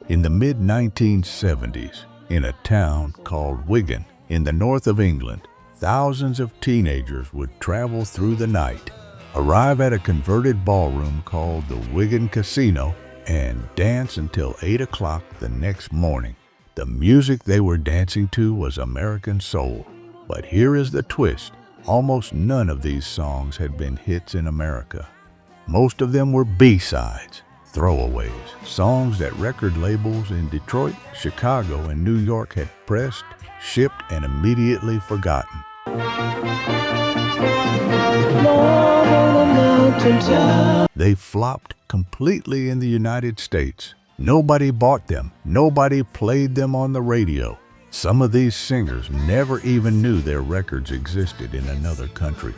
In the mid-1970s, in a town called Wigan, in the north of England, thousands of teenagers would travel through the night, arrive at a converted ballroom called the Wigan Casino, and dance until 8 o'clock the next morning. The music they were dancing to was American soul. But here is the twist. Almost none of these songs had been hits in America. Most of them were B-sides, throwaways, songs that record labels in Detroit, Chicago, and New York had pressed, shipped, and immediately forgotten. They flopped completely in the United States. Nobody bought them. Nobody played them on the radio. Some of these singers never even knew their records existed in another country.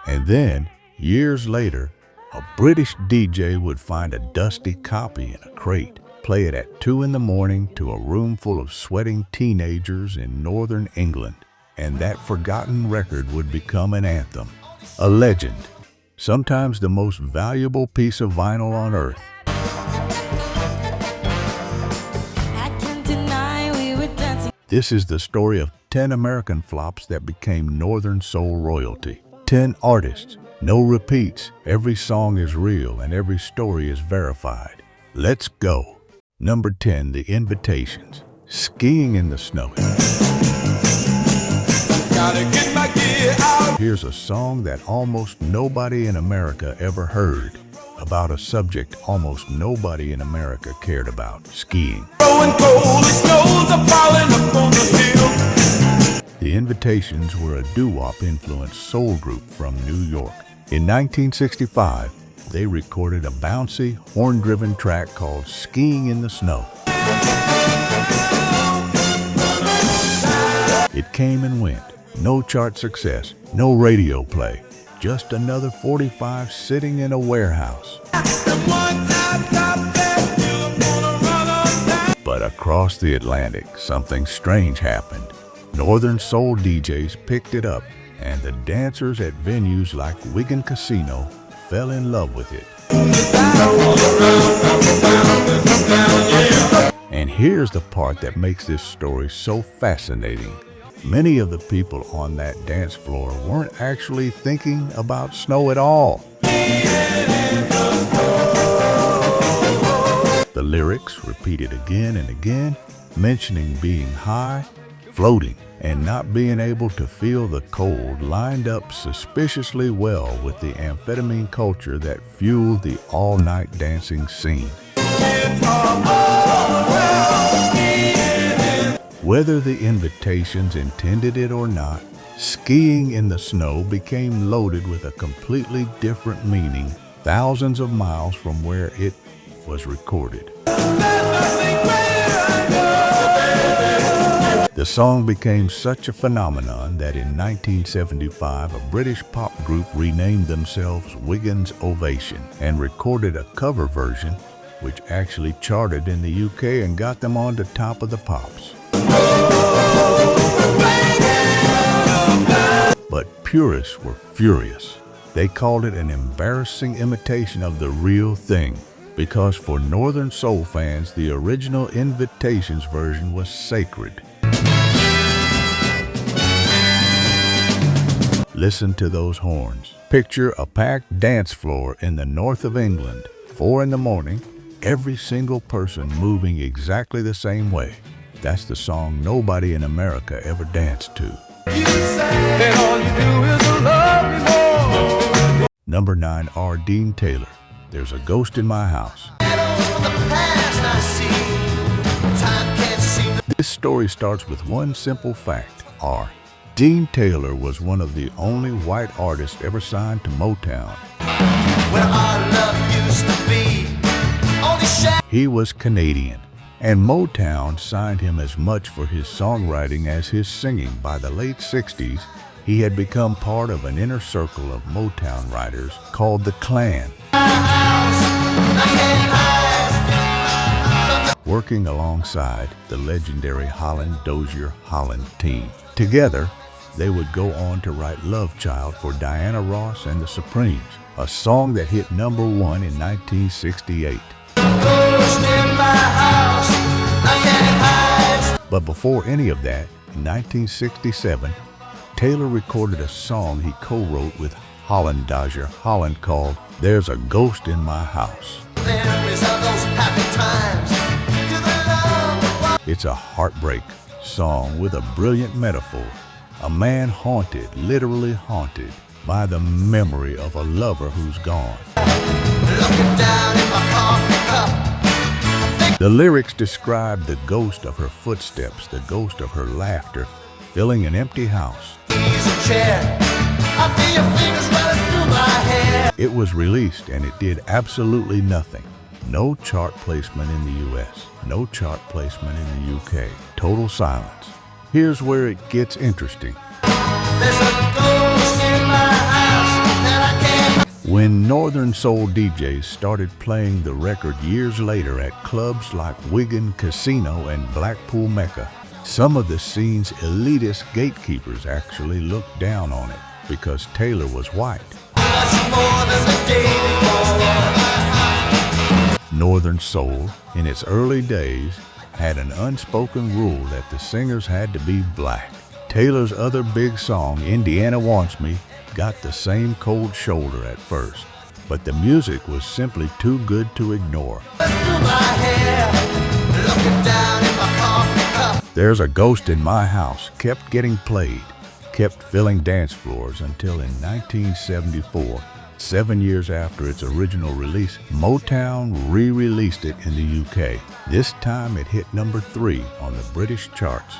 And then, years later, a British DJ would find a dusty copy in a crate, play it at 2 in the morning to a room full of sweating teenagers in northern England, and that forgotten record would become an anthem, a legend, sometimes the most valuable piece of vinyl on earth. This is the story of 10 American flops that became Northern Soul royalty. 10 artists, no repeats, every song is real and every story is verified. Let's go. Number 10, The Invitations, Skiing in the Snow. Gotta get my gear out. Here's a song that almost nobody in America ever heard, about a subject almost nobody in America cared about, skiing. The Invitations were a doo-wop influenced soul group from New York. In 1965, they recorded a bouncy, horn-driven track called Skiing in the Snow. It came and went. No chart success, no radio play. Just another 45 sitting in a warehouse. But across the Atlantic, something strange happened. Northern Soul DJs picked it up, and the dancers at venues like Wigan Casino fell in love with it. And here's the part that makes this story so fascinating. Many of the people on that dance floor weren't actually thinking about snow at all. The lyrics, repeated again and again, mentioning being high, floating, and not being able to feel the cold, lined up suspiciously well with the amphetamine culture that fueled the all-night dancing scene. Whether the Invitations intended it or not, skiing in the snow became loaded with a completely different meaning thousands of miles from where it was recorded. The song became such a phenomenon that in 1975, a British pop group renamed themselves Wigan's Ovation and recorded a cover version which actually charted in the UK and got them on the top of the pops. But purists were furious. They called it an embarrassing imitation of the real thing, because for Northern Soul fans, the original Invitations version was sacred. Listen to those horns. Picture a packed dance floor in the north of England, 4 in the morning, every single person moving exactly the same way. That's the song nobody in America ever danced to. Number 9, R. Dean Taylor, There's a Ghost in My House. This story starts with one simple fact. R. Dean Taylor was one of the only white artists ever signed to Motown. Where our love used to be, he was Canadian, and Motown signed him as much for his songwriting as his singing. By the late 60s, he had become part of an inner circle of Motown writers called the Clan, working alongside the legendary Holland Dozier Holland team. Together, they would go on to write Love Child for Diana Ross and the Supremes, a song that hit #1 in 1968. Ghost in my house. But before any of that, in 1967, Taylor recorded a song he co-wrote with Hollandager Holland called There's a Ghost in My House. It's a heartbreak song with a brilliant metaphor. A man haunted, literally haunted, by the memory of a lover who's gone. The lyrics describe the ghost of her footsteps, the ghost of her laughter, filling an empty house. It was released and it did absolutely nothing. No chart placement in the US, no chart placement in the UK, total silence. Here's where it gets interesting. There's a ghost in my house that I can't... When Northern Soul DJs started playing the record years later at clubs like Wigan Casino and Blackpool Mecca, some of the scene's elitist gatekeepers actually looked down on it because Taylor was white. Northern Soul, in its early days, had an unspoken rule that the singers had to be black. Taylor's other big song, Indiana Wants Me, got the same cold shoulder at first, but the music was simply too good to ignore. There's a Ghost in My House kept getting played, kept filling dance floors until in 1974, 7 years after its original release, Motown re-released it in the UK. This time it hit number 3 on the British charts.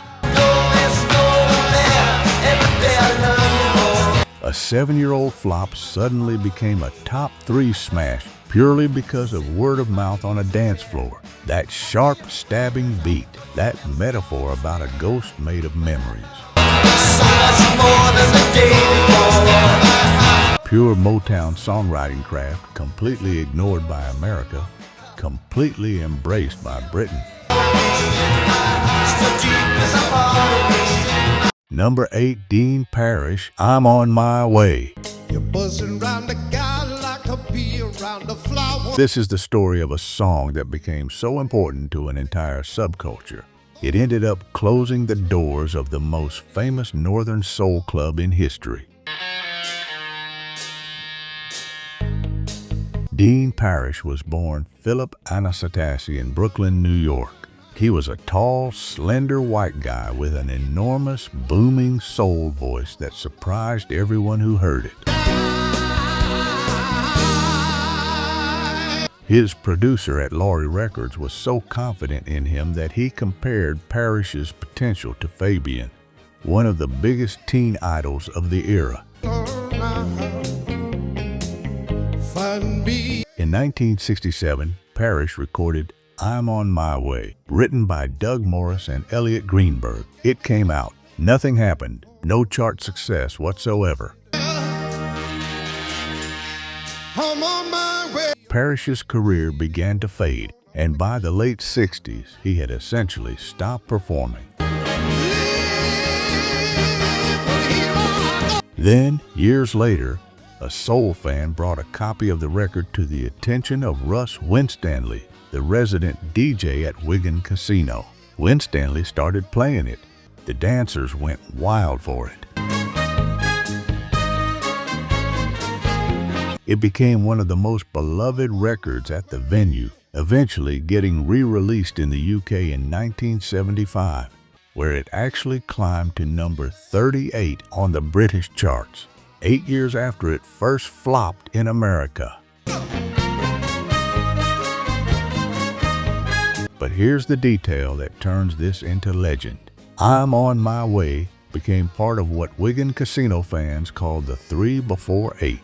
A 7-year-old flop suddenly became a top 3 smash purely because of word of mouth on a dance floor. That sharp, stabbing beat, that metaphor about a ghost made of memories. So much more than the day before. Pure Motown songwriting craft, completely ignored by America, completely embraced by Britain. Number 8, Dean Parrish, I'm on My Way. You're buzzing round the guy like a bee around a flower. This is the story of a song that became so important to an entire subculture. It ended up closing the doors of the most famous Northern Soul club in history. Dean Parrish was born Philip Anastasi in Brooklyn, New York. He was a tall, slender white guy with an enormous, booming soul voice that surprised everyone who heard it. His producer at Gloria Records was so confident in him that he compared Parrish's potential to Fabian, one of the biggest teen idols of the era. In 1967, Parrish recorded I'm on My Way, written by Doug Morris and Elliot Greenberg. It came out. Nothing happened. No chart success whatsoever. I'm on my way. Parrish's career began to fade, and by the late 60s, he had essentially stopped performing. Then, years later, a soul fan brought a copy of the record to the attention of Russ Winstanley, the resident DJ at Wigan Casino. Winstanley started playing it. The dancers went wild for it. It became one of the most beloved records at the venue, eventually getting re-released in the UK in 1975, where it actually climbed to number 38 on the British charts, 8 years after it first flopped in America. But here's the detail that turns this into legend. I'm on My Way became part of what Wigan Casino fans called the 3 before 8.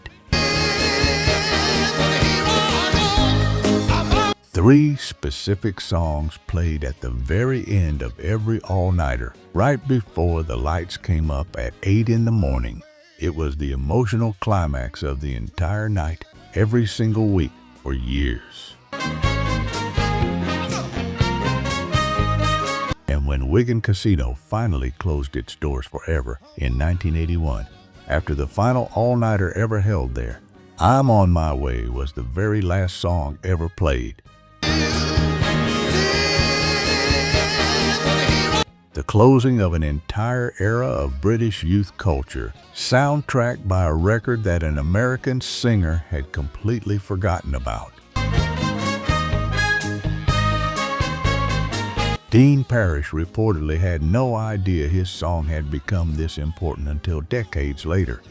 3 specific songs played at the very end of every all-nighter, right before the lights came up at 8 in the morning. It was the emotional climax of the entire night, every single week, for years. And when Wigan Casino finally closed its doors forever in 1981, after the final all-nighter ever held there, I'm on My Way was the very last song ever played. the closing of an entire era of British youth culture, soundtracked by a record that an American singer had completely forgotten about. Dean Parrish reportedly had no idea his song had become this important until decades later.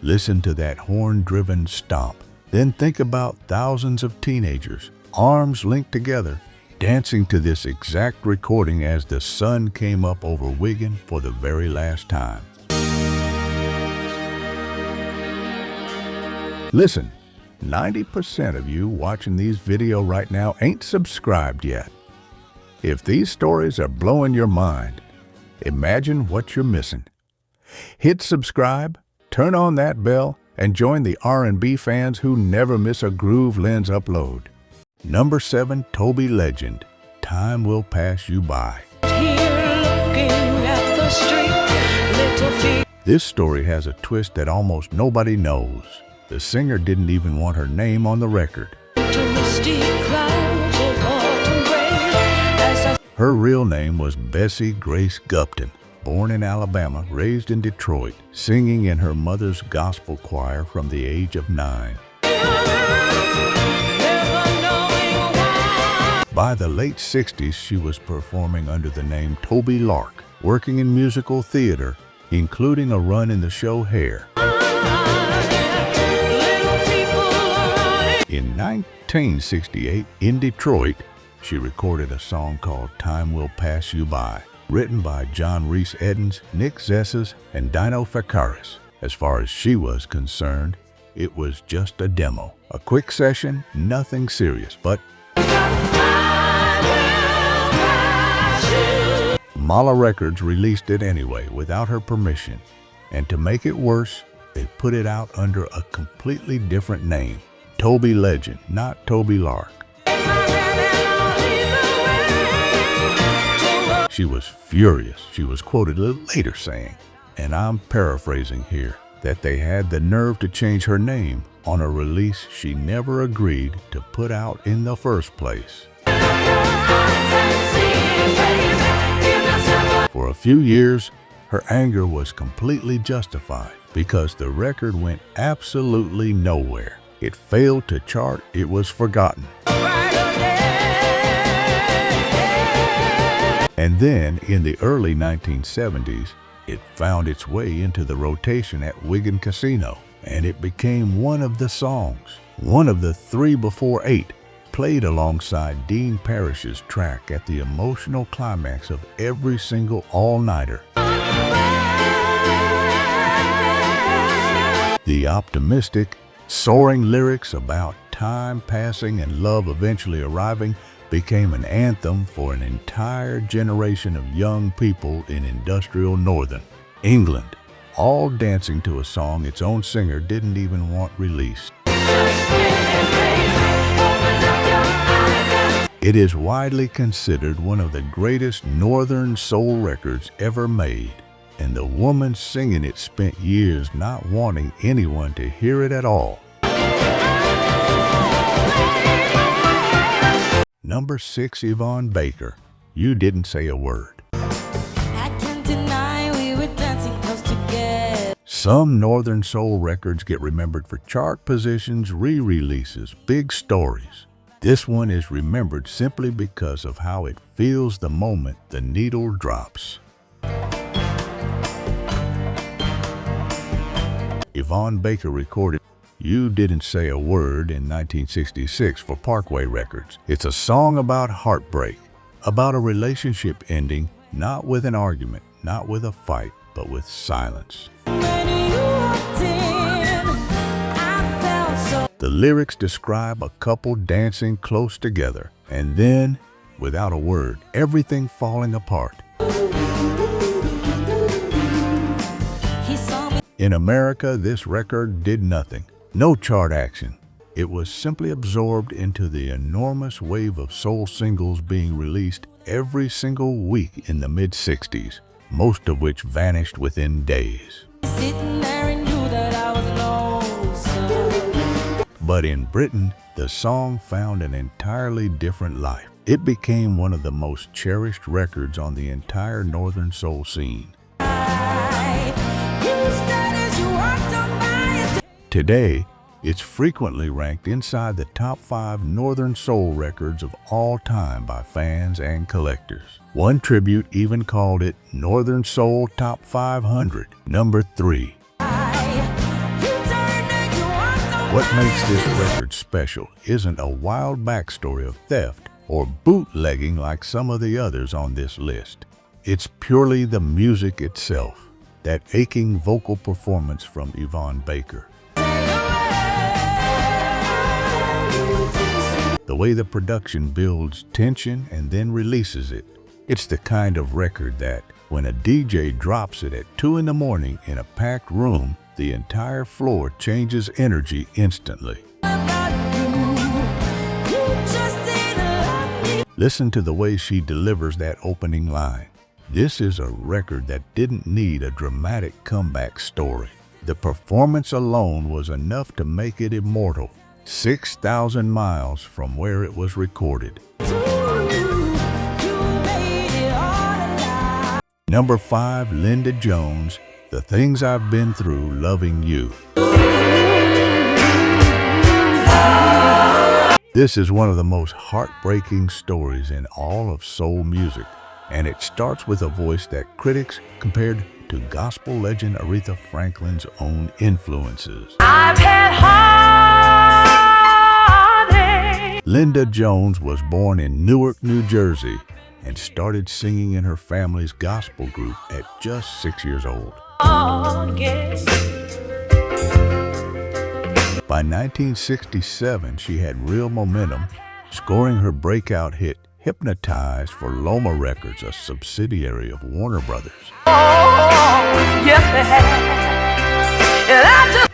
Listen to that horn-driven stomp. Then think about thousands of teenagers, arms linked together, dancing to this exact recording as the sun came up over Wigan for the very last time. Listen, 90% of you watching these videos right now ain't subscribed yet. If these stories are blowing your mind, imagine what you're missing. Hit subscribe, turn on that bell, and join the R&B fans who never miss a Groove Lens upload. Number 7, Tobi legend, Time Will Pass You By. This story has a twist that almost nobody knows. The singer didn't even want her name on the record. Her real name was Bessie Grace Gupton, born in Alabama, raised in Detroit, singing in her mother's gospel choir from the age of 9. By the late 60s, she was performing under the name Tobi Lark, working in musical theater, including a run in the show Hair. In 1968, in Detroit, she recorded a song called Time Will Pass You By, written by John Rhys Edens, Nick Zesses, and Dino Fakaris. As far as she was concerned, it was just a demo, a quick session, nothing serious, but Mala Records released it anyway without her permission, and to make it worse, they put it out under a completely different name, Tobi Legend, not Tobi Lark. She was furious. She was quoted a little later saying, and I'm paraphrasing here, that they had the nerve to change her name on a release she never agreed to put out in the first place. For a few years, her anger was completely justified because the record went absolutely nowhere. It failed to chart, it was forgotten. And then, in the early 1970s, it found its way into the rotation at Wigan Casino, and it became one of the songs, one of the 3 before 8, played alongside Dean Parrish's track at the emotional climax of every single all-nighter. The optimistic, soaring lyrics about time passing and love eventually arriving became an anthem for an entire generation of young people in industrial northern England, all dancing to a song its own singer didn't even want released. It is widely considered one of the greatest northern soul records ever made, and the woman singing it spent years not wanting anyone to hear it at all. Number 6, Yvonne Baker, You Didn't Say a Word. I can't deny we were dancing close together. Some northern soul records get remembered for chart positions, re-releases, big stories. This one is remembered simply because of how it feels the moment the needle drops. Yvonne Baker recorded You Didn't Say a Word in 1966 for Parkway Records. It's a song about heartbreak, about a relationship ending, not with an argument, not with a fight, but with silence. The lyrics describe a couple dancing close together, and then, without a word, everything falling apart. In America, this record did nothing. No chart action. It was simply absorbed into the enormous wave of soul singles being released every single week in the mid-60s, most of which vanished within days. But in Britain, the song found an entirely different life. It became one of the most cherished records on the entire Northern Soul scene. Today, it's frequently ranked inside the top 5 Northern Soul records of all time by fans and collectors. One tribute even called it Northern Soul Top 500, number 3. What makes this record special isn't a wild backstory of theft or bootlegging like some of the others on this list. It's purely the music itself, that aching vocal performance from Yvonne Baker. The way the production builds tension and then releases it. It's the kind of record that, when a DJ drops it at 2 in the morning in a packed room, the entire floor changes energy instantly. Listen to the way she delivers that opening line. This is a record that didn't need a dramatic comeback story. The performance alone was enough to make it immortal, 6,000 miles from where it was recorded. Number 5, Linda Jones, The Things I've Been Through, Loving You. This is one of the most heartbreaking stories in all of soul music, and it starts with a voice that critics compared to gospel legend Aretha Franklin's own influences. I've had heartache. Linda Jones was born in Newark, New Jersey, and started singing in her family's gospel group at just 6 years old. By 1967, she had real momentum, scoring her breakout hit Hypnotized for Loma Records, a subsidiary of Warner Brothers.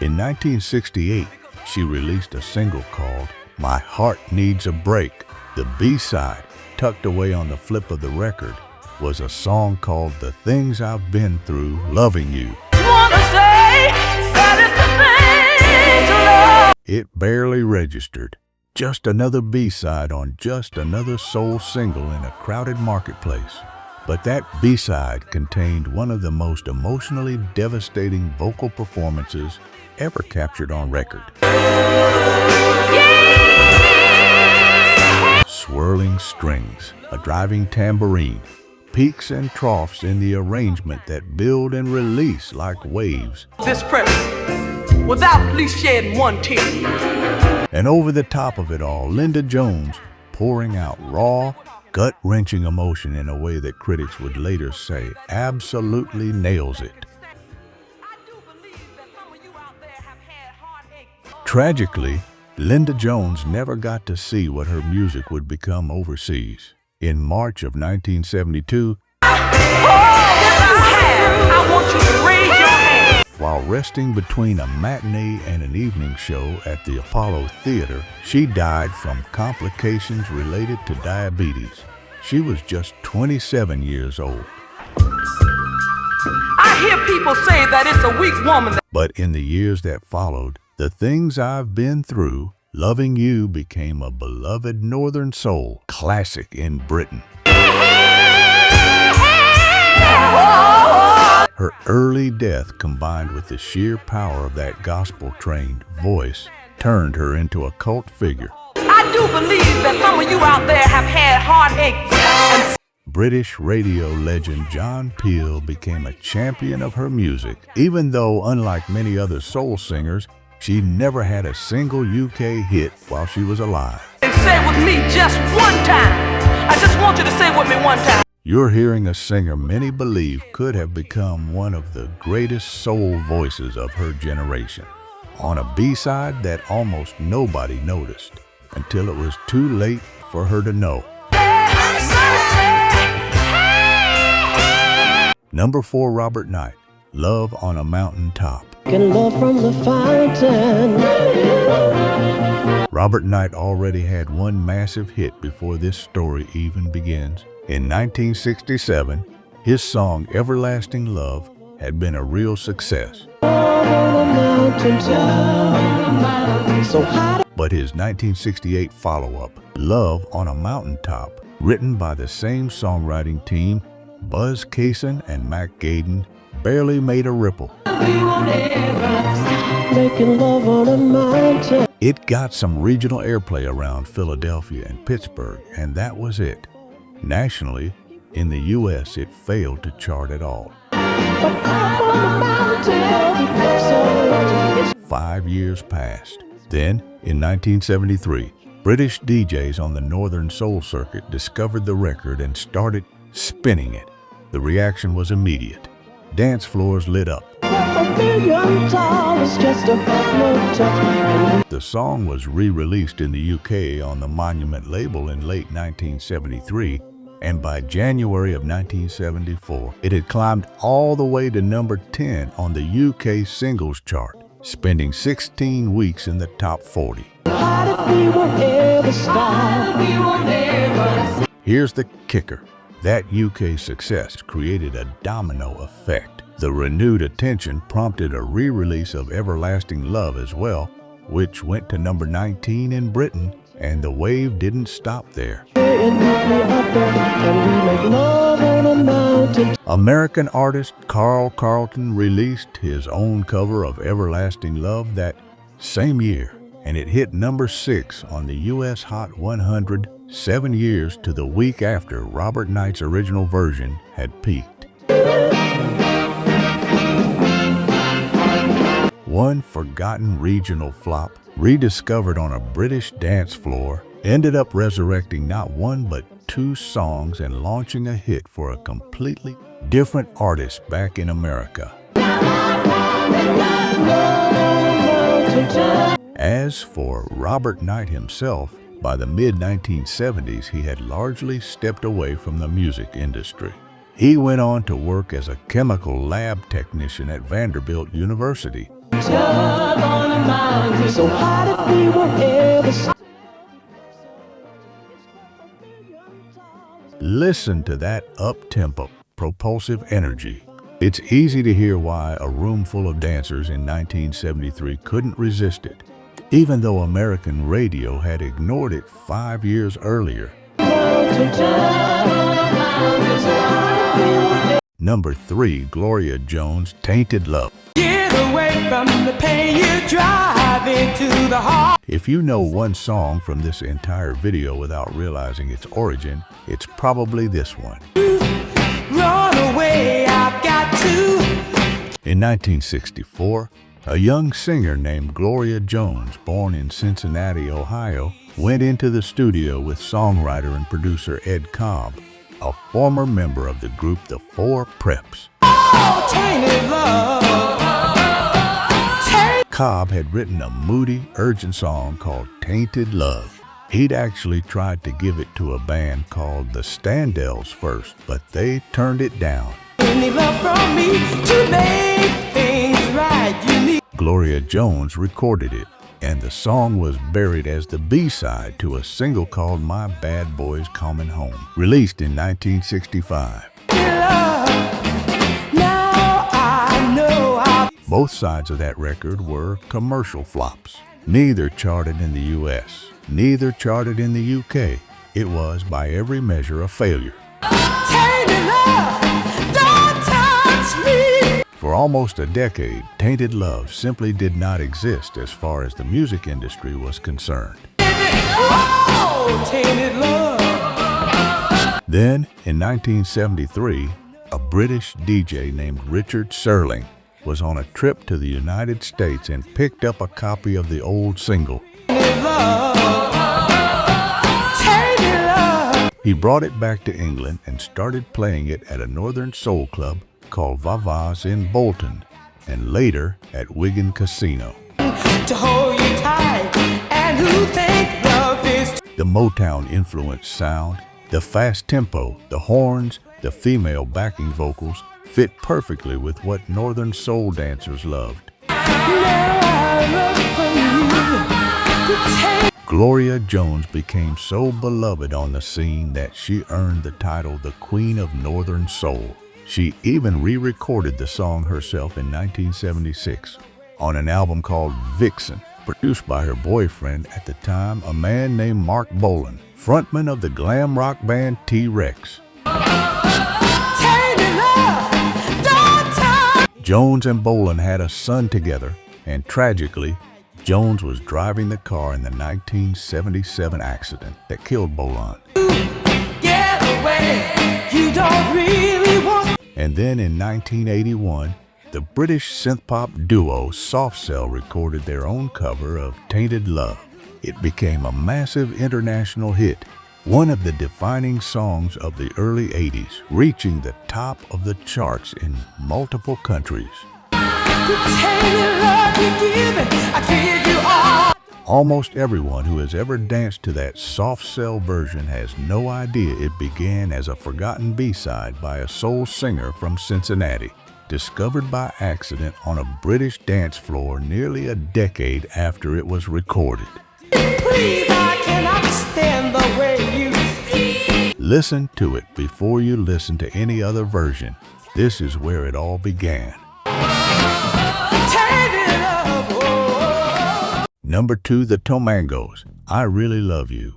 In 1968, she released a single called My Heart Needs a Break. The B-side, tucked away on the flip of the record, was a song called The Things I've Been Through, Loving You. It barely registered. Just another B-side on just another soul single in a crowded marketplace. But that B-side contained one of the most emotionally devastating vocal performances ever captured on record. Swirling strings, a driving tambourine, peaks and troughs in the arrangement that build and release like waves. This press, without at least shedding one tear. And over the top of it all, Linda Jones pouring out raw, gut-wrenching emotion in a way that critics would later say absolutely nails it. Tragically, Linda Jones never got to see what her music would become overseas. In March of 1972, while resting between a matinee and an evening show at the Apollo Theater, she died from complications related to diabetes. She was just 27 years old. I hear people say that it's a weak woman. But in the years that followed, The Things I've Been Through, Loving You became a beloved Northern Soul classic in Britain. Her early death, combined with the sheer power of that gospel-trained voice, turned her into a cult figure. I do believe that some of you out there have had heartaches. British radio legend John Peel became a champion of her music, even though, unlike many other soul singers, she never had a single UK hit while she was alive. And say with me just one time. I just want you to say with me one time. You're hearing a singer many believe could have become one of the greatest soul voices of her generation, on a B-side that almost nobody noticed, until it was too late for her to know. Number 4, Robert Knight, Love on a Mountain Top. Love from the fountain. Robert Knight already had one massive hit before this story even begins. In 1967, his song Everlasting Love had been a real success. But his 1968 follow-up, Love on a Mountaintop, written by the same songwriting team, Buzz Cason and Mac Gaden, barely made a ripple. Making love on a mountain. It got some regional airplay around Philadelphia and Pittsburgh, and that was it. Nationally, in the U.S., it failed to chart at all. But I'm on a mountain. 5 years passed. Then, in 1973, British DJs on the Northern Soul Circuit discovered the record and started spinning it. The reaction was immediate. Dance floors lit up. The song was re-released in the UK on the Monument label in late 1973, and by January of 1974, it had climbed all the way to number 10 on the UK singles chart, spending 16 weeks in the top 40. Here's the kicker. That UK success created a domino effect. The renewed attention prompted a re-release of Everlasting Love as well, which went to number 19 in Britain, and the wave didn't stop there. American artist Carl Carlton released his own cover of Everlasting Love that same year, and it hit number 6 on the US Hot 100 7 years to the week after Robert Knight's original version had peaked. One forgotten regional flop, rediscovered on a British dance floor, ended up resurrecting not one but 2 songs and launching a hit for a completely different artist back in America. As for Robert Knight himself, by the mid-1970s, he had largely stepped away from the music industry. He went on to work as a chemical lab technician at Vanderbilt University. Listen to that up-tempo, propulsive energy. It's easy to hear why a room full of dancers in 1973 couldn't resist it, even though American radio had ignored it 5 years earlier. Number 3, Gloria Jones, Tainted Love. Get away from the pain, you drive into the heart. If you know one song from this entire video without realizing its origin, it's probably this one. Run away, I've got to. In 1964, a young singer named Gloria Jones, born in Cincinnati, Ohio, went into the studio with songwriter and producer Ed Cobb, a former member of the group The Four Preps. Oh, tainted love. Cobb had written a moody, urgent song called Tainted Love. He'd actually tried to give it to a band called the Standells first, but they turned it down. Need love from me to make things right. You need. Gloria Jones recorded it, and the song was buried as the B-side to a single called My Bad Boy's Coming Home, released in 1965. Both sides of that record were commercial flops. Neither charted in the US, neither charted in the UK. It was, by every measure, a failure. For almost a decade, Tainted Love simply did not exist as far as the music industry was concerned. Oh, tainted love. Then, in 1973, a British DJ named Richard Serling was on a trip to the United States and picked up a copy of the old single. He brought it back to England and started playing it at a northern soul club called Vava's in Bolton, and later at Wigan Casino. To hold you tight, and who think love is. The Motown influenced sound, the fast tempo, the horns, the female backing vocals fit perfectly with what northern soul dancers loved. Gloria Jones became so beloved on the scene that she earned the title the Queen of Northern Soul. She even re-recorded the song herself in 1976 on an album called Vixen, produced by her boyfriend at the time, a man named Mark Bolan, frontman of the glam rock band T-Rex. Jones and Bolan had a son together, and tragically, Jones was driving the car in the 1977 accident that killed Bolan. And then in 1981, the British synth-pop duo Soft Cell recorded their own cover of Tainted Love. It became a massive international hit, one of the defining songs of the early 80s, reaching the top of the charts in multiple countries. Almost everyone who has ever danced to that Soft Cell version has no idea it began as a forgotten B-side by a soul singer from Cincinnati, discovered by accident on a British dance floor nearly a decade after it was recorded. Please, I cannot stand the way you feel. Listen to it before you listen to any other version. This is where it all began. Number 2, the Tomangoes, I Really Love You.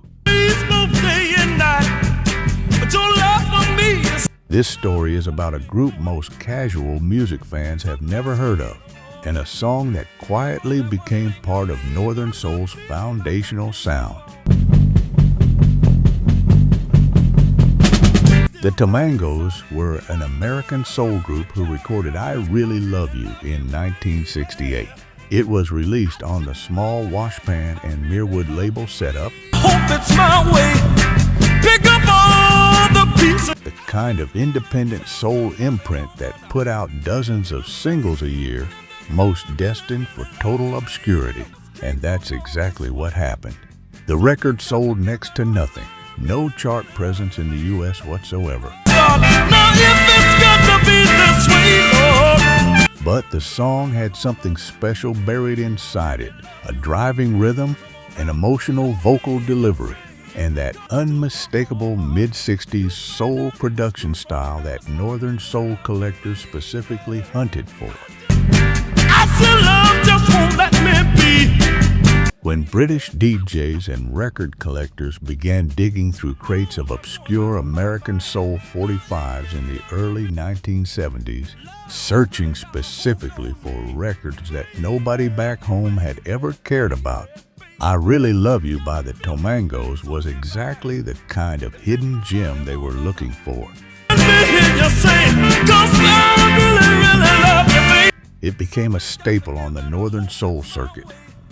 This story is about a group most casual music fans have never heard of, and a song that quietly became part of Northern Soul's foundational sound. The Tomangoes were an American soul group who recorded I Really Love You in 1968. It was released on the small Washpan and Mirwood label setup. Hope it's my way. Pick up all the pieces. The kind of independent soul imprint that put out dozens of singles a year, most destined for total obscurity. And that's exactly what happened. The record sold next to nothing. No chart presence in the U.S. whatsoever. Now if it's got to be this way, Lord. But the song had something special buried inside it, a driving rhythm, an emotional vocal delivery, and that unmistakable mid-60s soul production style that Northern soul collectors specifically hunted for. I still love just won't let me be. When British DJs and record collectors began digging through crates of obscure American soul 45s in the early 1970s, searching specifically for records that nobody back home had ever cared about, I Really Love You by the Tomangoes was exactly the kind of hidden gem they were looking for. It became a staple on the Northern Soul circuit,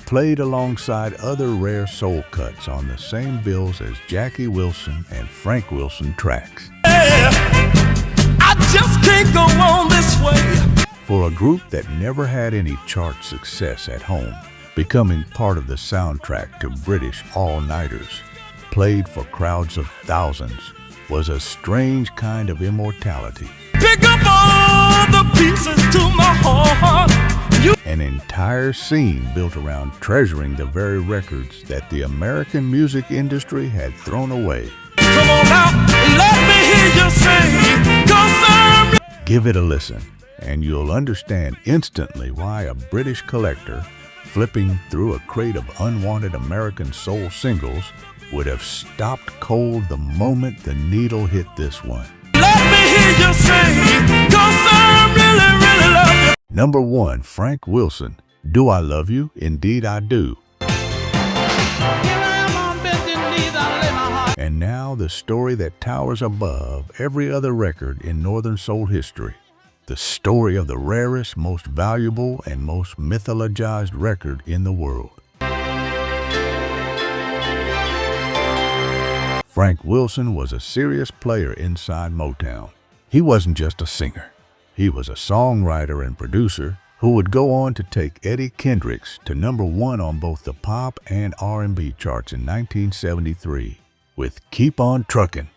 played alongside other rare soul cuts on the same bills as Jackie Wilson and Frank Wilson tracks. I just can't go on this way. For a group that never had any chart success at home, becoming part of the soundtrack to British all-nighters, played for crowds of thousands, was a strange kind of immortality. Pick up all the pieces to my heart. An entire scene built around treasuring the very records that the American music industry had thrown away. Come on now, let me hear you sing, 'cause I'm... Give it a listen, and you'll understand instantly why a British collector, flipping through a crate of unwanted American soul singles, would have stopped cold the moment the needle hit this one. Let me hear you sing, 'cause I really, really love you. Number 1, Frank Wilson, Do I Love You? Indeed I Do. And now the story that towers above every other record in Northern Soul history. The story of the rarest, most valuable, and most mythologized record in the world. Frank Wilson was a serious player inside Motown. He wasn't just a singer. He was a songwriter and producer who would go on to take Eddie Kendricks to number 1 on both the pop and R&B charts in 1973 with Keep On Truckin'.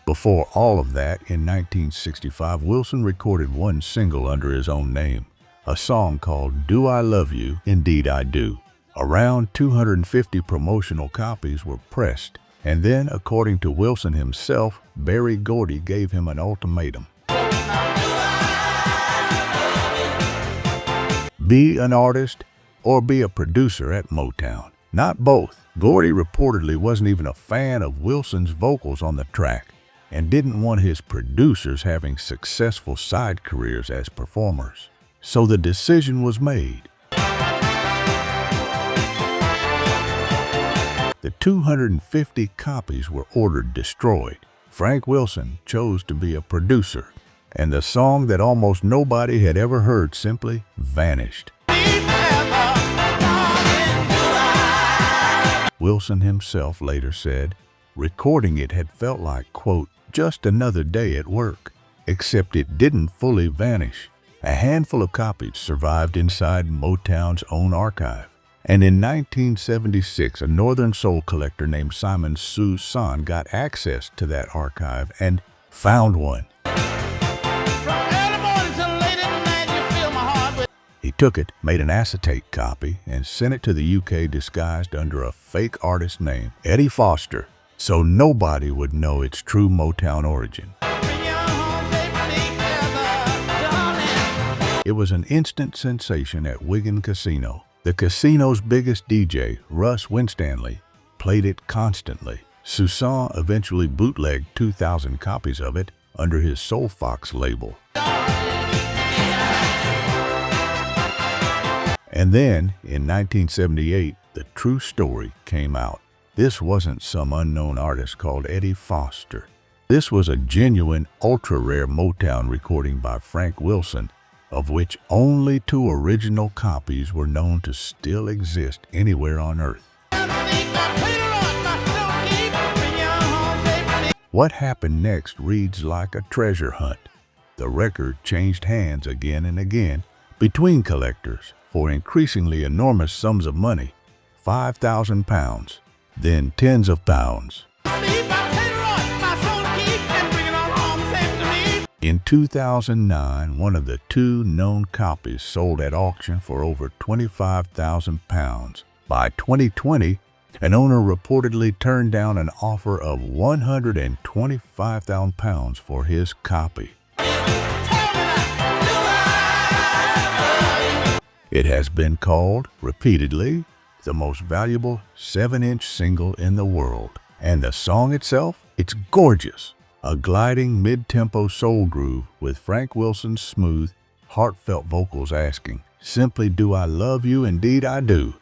Before all of that, in 1965, Wilson recorded one single under his own name, a song called Do I Love You? Indeed I Do. Around 250 promotional copies were pressed, and then, according to Wilson himself, Berry Gordy gave him an ultimatum. Be an artist or be a producer at Motown. Not both. Gordy reportedly wasn't even a fan of Wilson's vocals on the track and didn't want his producers having successful side careers as performers. So the decision was made. The 250 copies were ordered destroyed. Frank Wilson chose to be a producer, and the song that almost nobody had ever heard simply vanished. Wilson himself later said, recording it had felt like, quote, just another day at work, except it didn't fully vanish. A handful of copies survived inside Motown's own archive. And in 1976, a Northern soul collector named Simon Susan got access to that archive and found one. He took it, made an acetate copy, and sent it to the UK disguised under a fake artist name, Eddie Foster, so nobody would know its true Motown origin. It was an instant sensation at Wigan Casino. The casino's biggest DJ, Russ Winstanley, played it constantly. Susan eventually bootlegged 2,000 copies of it under his Soul Fox label. And then, in 1978, the true story came out. This wasn't some unknown artist called Eddie Foster. This was a genuine, ultra-rare Motown recording by Frank Wilson, of which only 2 original copies were known to still exist anywhere on Earth. What happened next reads like a treasure hunt. The record changed hands again and again between collectors for increasingly enormous sums of money, £5,000, then tens of pounds. In 2009, one of the 2 known copies sold at auction for over £25,000. By 2020, an owner reportedly turned down an offer of £125,000 for his copy. It has been called, repeatedly, the most valuable 7-inch single in the world. And the song itself, it's gorgeous. A gliding mid-tempo soul groove with Frank Wilson's smooth, heartfelt vocals asking, simply do I love you, indeed I do.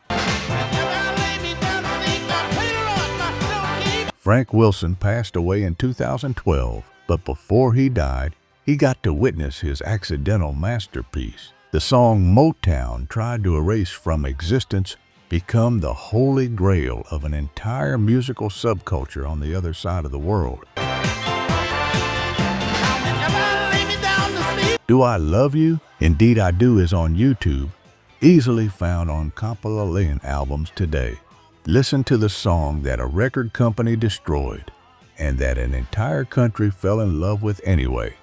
Frank Wilson passed away in 2012, but before he died, he got to witness his accidental masterpiece. The song Motown tried to erase from existence, become the holy grail of an entire musical subculture on the other side of the world. Do I Love You? Indeed I Do is on YouTube, easily found on compilation albums today. Listen to the song that a record company destroyed and that an entire country fell in love with anyway.